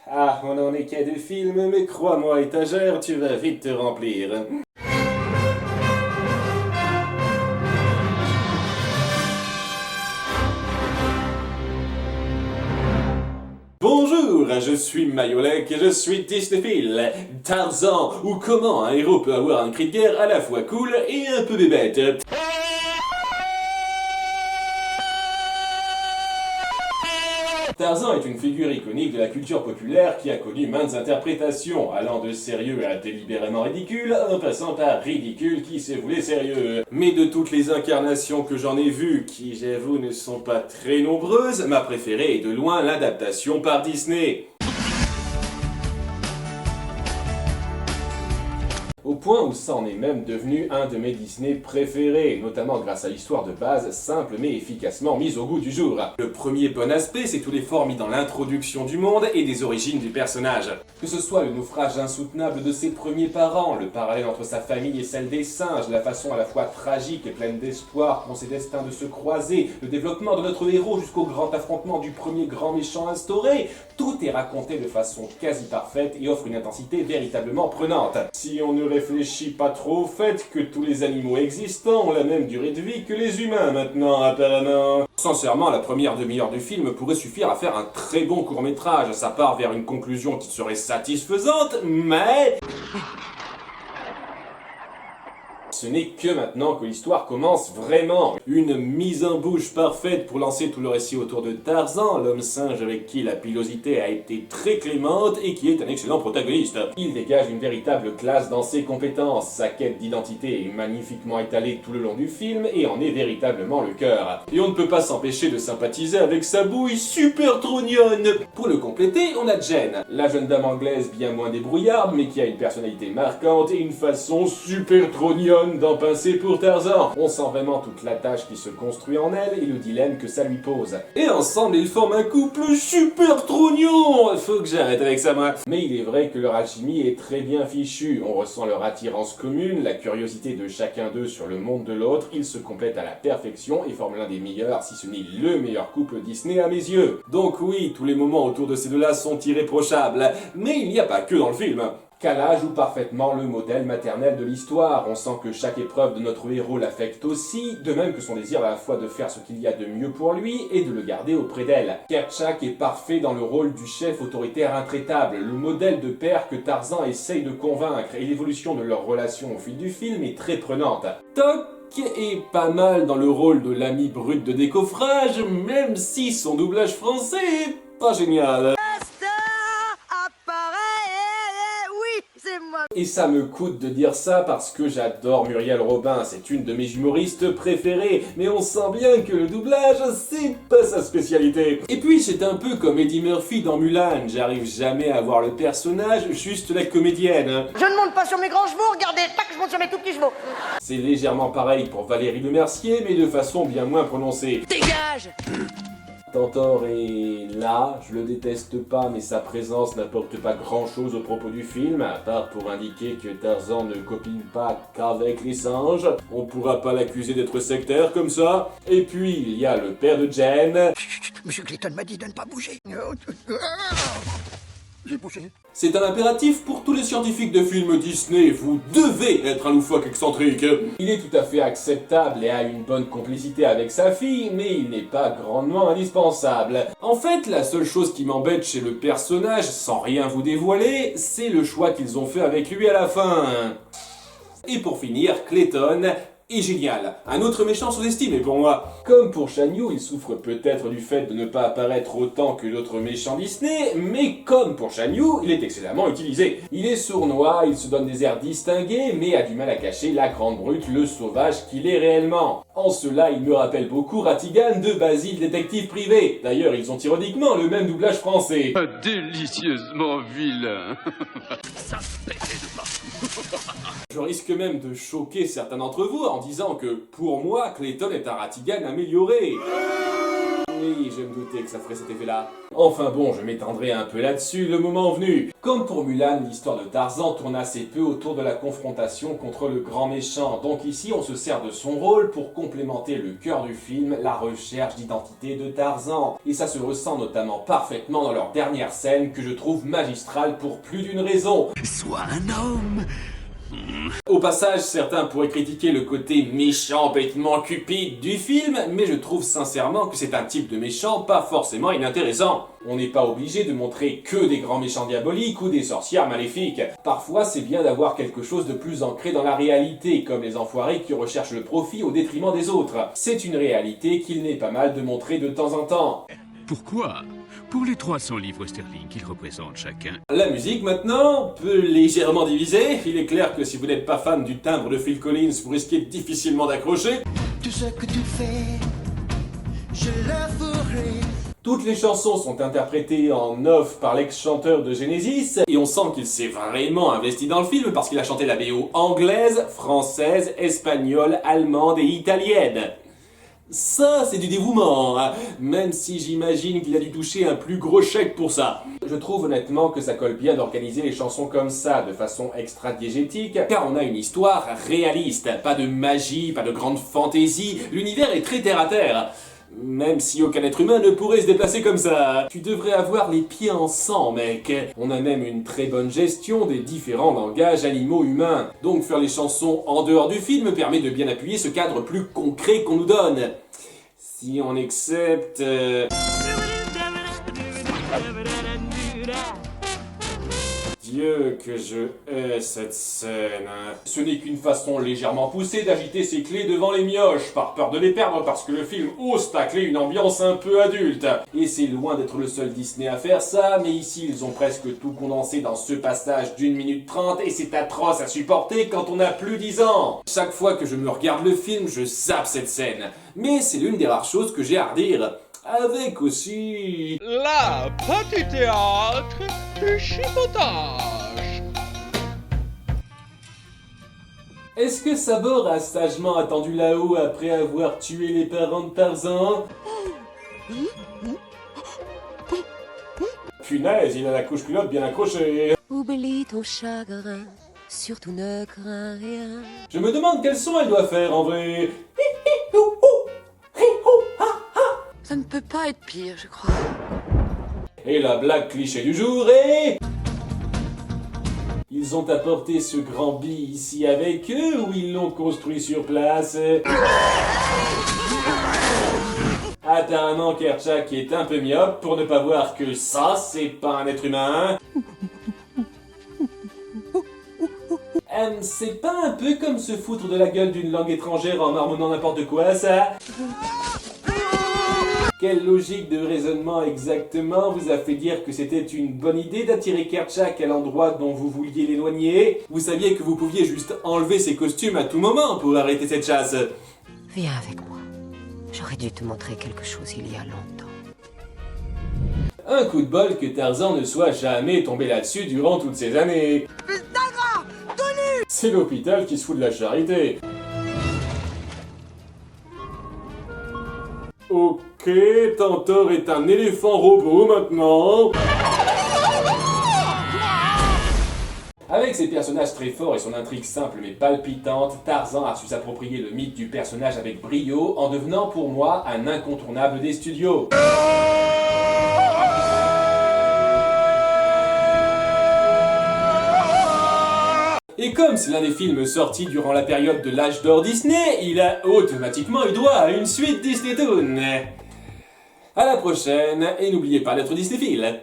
Ah, on en est qu'à 2 films, mais crois-moi, étagère, tu vas vite te remplir. Bonjour, je suis Mayolek et je suis Disneyphile. Tarzan, ou comment un héros peut avoir un cri de guerre à la fois cool et un peu bébête. Tarzan est une figure iconique de la culture populaire qui a connu maintes interprétations, allant de sérieux à délibérément ridicule, en passant par ridicule qui s'est voulu sérieux. Mais de toutes les incarnations que j'en ai vues, qui j'avoue ne sont pas très nombreuses, ma préférée est de loin l'adaptation par Disney. Au point où ça en est même devenu un de mes Disney préférés, notamment grâce à l'histoire de base simple mais efficacement mise au goût du jour. Le premier bon aspect, c'est tout l'effort mis dans l'introduction du monde et des origines du personnage. Que ce soit le naufrage insoutenable de ses premiers parents, le parallèle entre sa famille et celle des singes, la façon à la fois tragique et pleine d'espoir qu'ont ses destins de se croiser, le développement de notre héros jusqu'au grand affrontement du premier grand méchant instauré, tout est raconté de façon quasi parfaite et offre une intensité véritablement prenante. Si on ne réfléchit pas trop au fait que tous les animaux existants ont la même durée de vie que les humains maintenant, apparemment. Sincèrement, la première demi-heure du film pourrait suffire à faire un très bon court-métrage. Ça part vers une conclusion qui serait satisfaisante, mais... Ce n'est que maintenant que l'histoire commence vraiment. Une mise en bouche parfaite pour lancer tout le récit autour de Tarzan, l'homme singe avec qui la pilosité a été très clémente et qui est un excellent protagoniste. Il dégage une véritable classe dans ses compétences. Sa quête d'identité est magnifiquement étalée tout le long du film et en est véritablement le cœur. Et on ne peut pas s'empêcher de sympathiser avec sa bouille super trognonne. Pour le compléter, on a Jen, la jeune dame anglaise bien moins débrouillarde mais qui a une personnalité marquante et une façon super trognonne d'en pincer pour Tarzan. On sent vraiment toute la tâche qui se construit en elle et le dilemme que ça lui pose. Et ensemble, ils forment un couple super trognon. Faut que j'arrête avec ça, moi. Mais il est vrai que leur alchimie est très bien fichue. On ressent leur attirance commune, la curiosité de chacun d'eux sur le monde de l'autre. Ils se complètent à la perfection et forment l'un des meilleurs, si ce n'est le meilleur couple Disney à mes yeux. Donc oui, tous les moments autour de ces deux-là sont irréprochables. Mais il n'y a pas que dans le film. Kala joue parfaitement le modèle maternel de l'histoire. On sent que chaque épreuve de notre héros l'affecte aussi, de même que son désir à la fois de faire ce qu'il y a de mieux pour lui et de le garder auprès d'elle. Kerchak est parfait dans le rôle du chef autoritaire intraitable, le modèle de père que Tarzan essaye de convaincre, et l'évolution de leur relation au fil du film est très prenante. Toc est pas mal dans le rôle de l'ami brut de décoffrage, même si son doublage français est pas génial. Et ça me coûte de dire ça parce que j'adore Muriel Robin, c'est une de mes humoristes préférées, mais on sent bien que le doublage, c'est pas sa spécialité. Et puis c'est un peu comme Eddie Murphy dans Mulan, j'arrive jamais à voir le personnage, juste la comédienne. Je ne monte pas sur mes grands chevaux, regardez, tac, je monte sur mes tout petits chevaux. C'est légèrement pareil pour Valérie Lemercier, mais de façon bien moins prononcée. Dégage! Tantor est là, je le déteste pas, mais sa présence n'apporte pas grand chose au propos du film, à part pour indiquer que Tarzan ne copine pas qu'avec les singes. On pourra pas l'accuser d'être sectaire comme ça. Et puis, il y a le père de Jen. Monsieur Clayton m'a dit de ne pas bouger. J'ai bougé. C'est un impératif pour tous les scientifiques de films Disney, vous devez être un loufoque excentrique. Il est tout à fait acceptable et a une bonne complicité avec sa fille, mais il n'est pas grandement indispensable. En fait, la seule chose qui m'embête chez le personnage, sans rien vous dévoiler, c'est le choix qu'ils ont fait avec lui à la fin. Et pour finir, Clayton est génial. Un autre méchant sous-estimé pour moi. Comme pour Shan Yu, il souffre peut-être du fait de ne pas apparaître autant que d'autres méchants Disney, mais comme pour Shan Yu, il est excellemment utilisé. Il est sournois, il se donne des airs distingués, mais a du mal à cacher la grande brute, le sauvage qu'il est réellement. En cela, il me rappelle beaucoup Ratigan de Basile, détective privé. D'ailleurs, ils ont ironiquement le même doublage français. Délicieusement vilain. Ça pète de mort. Je risque même de choquer certains d'entre vous en disant que, pour moi, Clayton est un Ratigan amélioré. Oui, je me doutais que ça ferait cet effet-là. Enfin bon, je m'étendrai un peu là-dessus le moment venu. Comme pour Mulan, l'histoire de Tarzan tourne assez peu autour de la confrontation contre le grand méchant. Donc ici, on se sert de son rôle pour complémenter le cœur du film, la recherche d'identité de Tarzan. Et ça se ressent notamment parfaitement dans leur dernière scène que je trouve magistrale pour plus d'une raison. Sois un homme. Au passage, certains pourraient critiquer le côté méchant bêtement cupide du film, mais je trouve sincèrement que c'est un type de méchant pas forcément inintéressant. On n'est pas obligé de montrer que des grands méchants diaboliques ou des sorcières maléfiques. Parfois, c'est bien d'avoir quelque chose de plus ancré dans la réalité, comme les enfoirés qui recherchent le profit au détriment des autres. C'est une réalité qu'il n'est pas mal de montrer de temps en temps. Pourquoi? Pour les 300 livres sterling qu'ils représentent chacun. La musique maintenant, peu légèrement divisée. Il est clair que si vous n'êtes pas fan du timbre de Phil Collins, vous risquez difficilement d'accrocher. Tout ce que tu fais, je le ferai. Toutes les chansons sont interprétées en off par l'ex-chanteur de Genesis, et on sent qu'il s'est vraiment investi dans le film parce qu'il a chanté la BO anglaise, française, espagnole, allemande et italienne. Ça, c'est du dévouement, hein, même si j'imagine qu'il a dû toucher un plus gros chèque pour ça. Je trouve honnêtement que ça colle bien d'organiser les chansons comme ça, de façon extra-diégétique, car on a une histoire réaliste, pas de magie, pas de grande fantaisie, l'univers est très terre-à-terre. Même si aucun être humain ne pourrait se déplacer comme ça. Tu devrais avoir les pieds en sang, mec. On a même une très bonne gestion des différents langages animaux-humains. Donc faire les chansons en dehors du film permet de bien appuyer ce cadre plus concret qu'on nous donne. Si on accepte... Dieu, que je hais cette scène. Ce n'est qu'une façon légèrement poussée d'agiter ses clés devant les mioches, par peur de les perdre parce que le film ose tacler une ambiance un peu adulte. Et c'est loin d'être le seul Disney à faire ça, mais ici ils ont presque tout condensé dans ce passage d'1 minute 30 et c'est atroce à supporter quand on a plus 10 ans. Chaque fois que je me regarde le film, je zappe cette scène. Mais c'est l'une des rares choses que j'ai à redire. Avec aussi... La Petit Théâtre du Chipotage. Est-ce que Sabor a sagement attendu là-haut après avoir tué les parents de Tarzan? Punaise, il a la couche culotte bien accrochée. Oublie ton chagrin, surtout ne crains rien. Je me demande quel son elle doit faire en vrai. Ça ne peut pas être pire, je crois. Et la blague cliché du jour est... Ils ont apporté ce grand bi ici avec eux ou ils l'ont construit sur place? Apparemment Kerchak est un peu myope pour ne pas voir que ça, c'est pas un être humain. C'est pas un peu comme se foutre de la gueule d'une langue étrangère en marmonnant n'importe quoi, ça? Quelle logique de raisonnement exactement vous a fait dire que c'était une bonne idée d'attirer Kerchak à l'endroit dont vous vouliez l'éloigner? Vous saviez que vous pouviez juste enlever ses costumes à tout moment pour arrêter cette chasse. Viens avec moi. J'aurais dû te montrer quelque chose il y a longtemps. Un coup de bol que Tarzan ne soit jamais tombé là-dessus durant toutes ces années. C'est l'hôpital qui se fout de la charité. Ok, Tantor est un éléphant robot maintenant. Avec ses personnages très forts et son intrigue simple mais palpitante, Tarzan a su s'approprier le mythe du personnage avec brio en devenant pour moi un incontournable des studios. Et comme c'est l'un des films sortis durant la période de l'âge d'or Disney, il a automatiquement eu droit à une suite Disney Toon. À la prochaine, et n'oubliez pas d'être Disneyphile.